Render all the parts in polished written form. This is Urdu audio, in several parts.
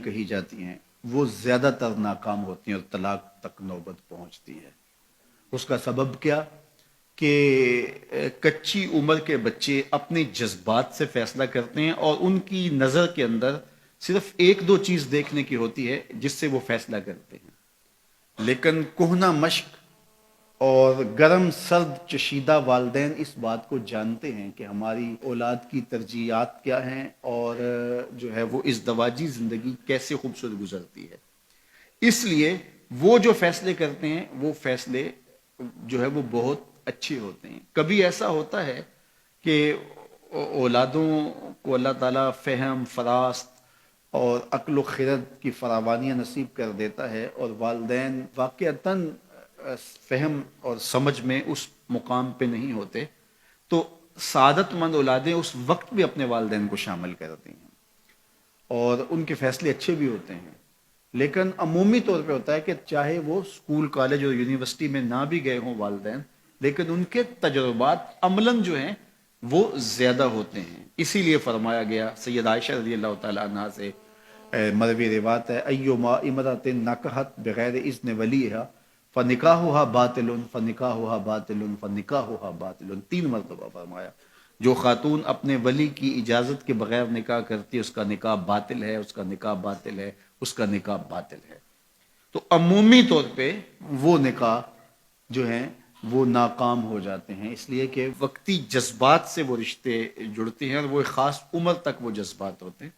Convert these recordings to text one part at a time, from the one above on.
کہی جاتی ہیں وہ زیادہ تر ناکام ہوتی ہیں اور طلاق تک نوبت پہنچتی ہے۔ اس کا سبب کیا کہ کچی عمر کے بچے اپنے جذبات سے فیصلہ کرتے ہیں اور ان کی نظر کے اندر صرف ایک دو چیز دیکھنے کی ہوتی ہے جس سے وہ فیصلہ کرتے ہیں، لیکن کہنہ مشق اور گرم سرد چشیدہ والدین اس بات کو جانتے ہیں کہ ہماری اولاد کی ترجیحات کیا ہیں اور جو ہے وہ ازدواجی زندگی کیسے خوبصورت گزرتی ہے۔ اس لیے وہ جو فیصلے کرتے ہیں وہ فیصلے جو ہے وہ بہت اچھے ہوتے ہیں۔ کبھی ایسا ہوتا ہے کہ اولادوں کو اللہ تعالیٰ فہم، فراست اور عقل و خرد کی فراوانیاں نصیب کر دیتا ہے اور والدین واقعتاً فہم اور سمجھ میں اس مقام پہ نہیں ہوتے، تو سعادت مند اولادیں اس وقت بھی اپنے والدین کو شامل کرتی ہیں اور ان کے فیصلے اچھے بھی ہوتے ہیں۔ لیکن عمومی طور پہ ہوتا ہے کہ چاہے وہ اسکول، کالج اور یونیورسٹی میں نہ بھی گئے ہوں والدین، لیکن ان کے تجربات عملاً جو ہیں وہ زیادہ ہوتے ہیں۔ اسی لیے فرمایا گیا سید عائشہ رضی اللہ تعالیٰ عنہ سے مروی روایت ہے، ایما امرأۃ نکحت بغیر اذن ولیہا فنکاحھا باطل فنکاحھا باطل فنکاحھا باطل، 3 مرتبہ فرمایا جو خاتون اپنے ولی کی اجازت کے بغیر نکاح کرتی ہے اس کا نکاح باطل ہے، اس کا نکاح باطل ہے، اس کا نکاح باطل ہے۔ تو عمومی طور پہ وہ نکاح جو ہیں وہ ناکام ہو جاتے ہیں، اس لیے کہ وقتی جذبات سے وہ رشتے جڑتے ہیں اور وہ ایک خاص عمر تک وہ جذبات ہوتے ہیں،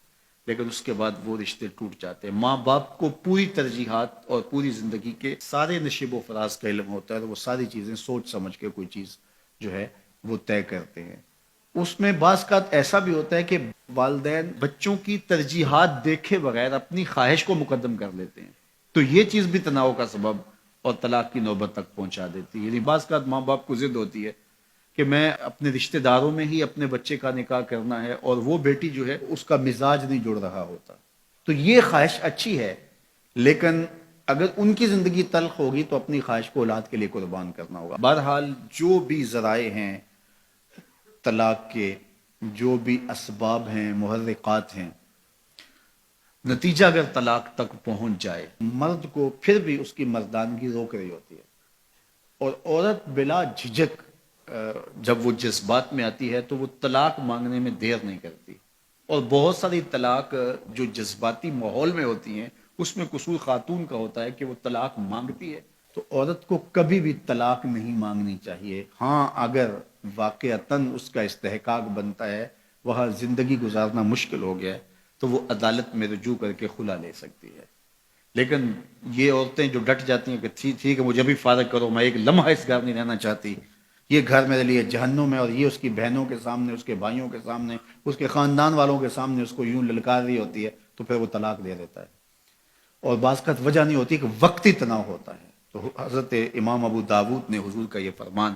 لیکن اس کے بعد وہ رشتے ٹوٹ جاتے ہیں۔ ماں باپ کو پوری ترجیحات اور پوری زندگی کے سارے نشیب و فراز کا علم ہوتا ہے اور وہ ساری چیزیں سوچ سمجھ کے کوئی چیز جو ہے وہ طے کرتے ہیں۔ اس میں بعض کا ایسا بھی ہوتا ہے کہ والدین بچوں کی ترجیحات دیکھے بغیر اپنی خواہش کو مقدم کر لیتے ہیں، تو یہ چیز بھی تناؤ کا سبب اور طلاق کی نوبت تک پہنچا دیتی ہے۔ یعنی بعض کا ماں باپ کو ضد ہوتی ہے کہ میں اپنے رشتہ داروں میں ہی اپنے بچے کا نکاح کرنا ہے اور وہ بیٹی جو ہے اس کا مزاج نہیں جڑ رہا ہوتا، تو یہ خواہش اچھی ہے، لیکن اگر ان کی زندگی تلخ ہوگی تو اپنی خواہش کو اولاد کے لیے قربان کرنا ہوگا۔ بہرحال جو بھی ذرائع ہیں طلاق کے، جو بھی اسباب ہیں، محرکات ہیں، نتیجہ اگر طلاق تک پہنچ جائے، مرد کو پھر بھی اس کی مردانگی روک رہی ہوتی ہے اور عورت بلا جھجک جب وہ جذبات میں آتی ہے تو وہ طلاق مانگنے میں دیر نہیں کرتی، اور بہت ساری طلاق جو جذباتی ماحول میں ہوتی ہیں اس میں قصور خاتون کا ہوتا ہے کہ وہ طلاق مانگتی ہے۔ تو عورت کو کبھی بھی طلاق نہیں مانگنی چاہیے، ہاں اگر واقعتاً اس کا استحقاق بنتا ہے، وہاں زندگی گزارنا مشکل ہو گیا ہے، تو وہ عدالت میں رجوع کر کے خلا لے سکتی ہے۔ لیکن یہ عورتیں جو ڈٹ جاتی ہیں کہ ٹھیک ہے مجھے بھی فارغ کرو، میں ایک لمحہ اس گھر نہیں رہنا چاہتی، یہ گھر میرے لیے جہنم ہے، اور یہ اس کی بہنوں کے سامنے، اس کے بھائیوں کے سامنے، اس کے خاندان والوں کے سامنے اس کو یوں للکار رہی ہوتی ہے، تو پھر وہ طلاق دے دیتا ہے۔ اور بعض کا وجہ نہیں ہوتی کہ وقتی تناؤ ہوتا ہے۔ تو حضرت امام ابو داود نے حضور کا یہ فرمان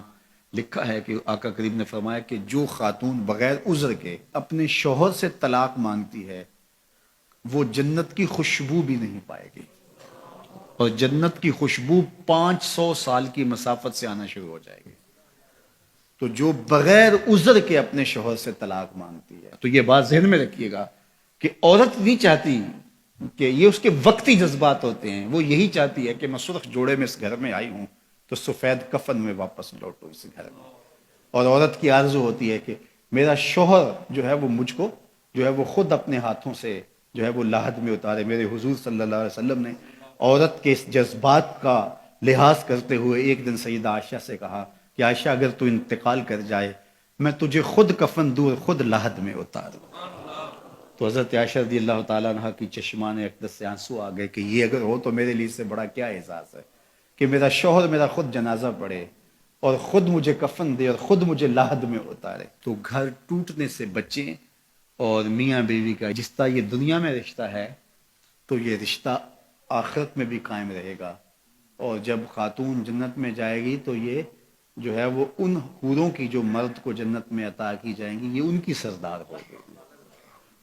لکھا ہے کہ آقا کریم نے فرمایا کہ جو خاتون بغیر عذر کے اپنے شوہر سے طلاق مانگتی ہے وہ جنت کی خوشبو بھی نہیں پائے گی، اور جنت کی خوشبو 500 سال کی مسافت سے آنا شروع ہو جائے گی۔ تو جو بغیر عذر کے اپنے شوہر سے طلاق مانگتی ہے، تو یہ بات ذہن میں رکھیے گا کہ عورت نہیں چاہتی کہ یہ اس کے وقتی جذبات ہوتے ہیں، وہ یہی چاہتی ہے کہ میں سرخ جوڑے میں اس گھر میں آئی ہوں تو سفید کفن میں واپس لوٹوں اس گھر میں، اور عورت کی آرزو ہوتی ہے کہ میرا شوہر جو ہے وہ مجھ کو جو ہے وہ خود اپنے ہاتھوں سے جو ہے وہ لاحد میں اتارے۔ میرے حضور صلی اللہ علیہ وسلم نے عورت کے اس جذبات کا لحاظ کرتے ہوئے ایک دن سیدہ عائشہ سے کہا کہ عائشہ اگر تو انتقال کر جائے میں تجھے خود کفن دوں، خود لاحد میں اتاروں۔ تو حضرت عائشہ رضی اللہ تعالیٰ عنہ کی چشمان اقدس سے آنسو آ گئے کہ یہ اگر ہو تو میرے لیے اس سے بڑا کیا احساس ہے کہ میرا شوہر میرا خود جنازہ پڑھے اور خود مجھے کفن دے اور خود مجھے لاحد میں اتارے۔ تو گھر ٹوٹنے سے بچیں، اور میاں بیوی کا جس طرح یہ دنیا میں رشتہ ہے تو یہ رشتہ آخرت میں بھی قائم رہے گا، اور جب خاتون جنت میں جائے گی تو یہ جو ہے وہ ان حوروں کی جو مرد کو جنت میں عطا کی جائیں گی، یہ ان کی سردار ہوگی،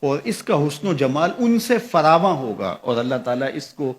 اور اس کا حسن و جمال ان سے فراواں ہوگا، اور اللہ تعالیٰ اس کو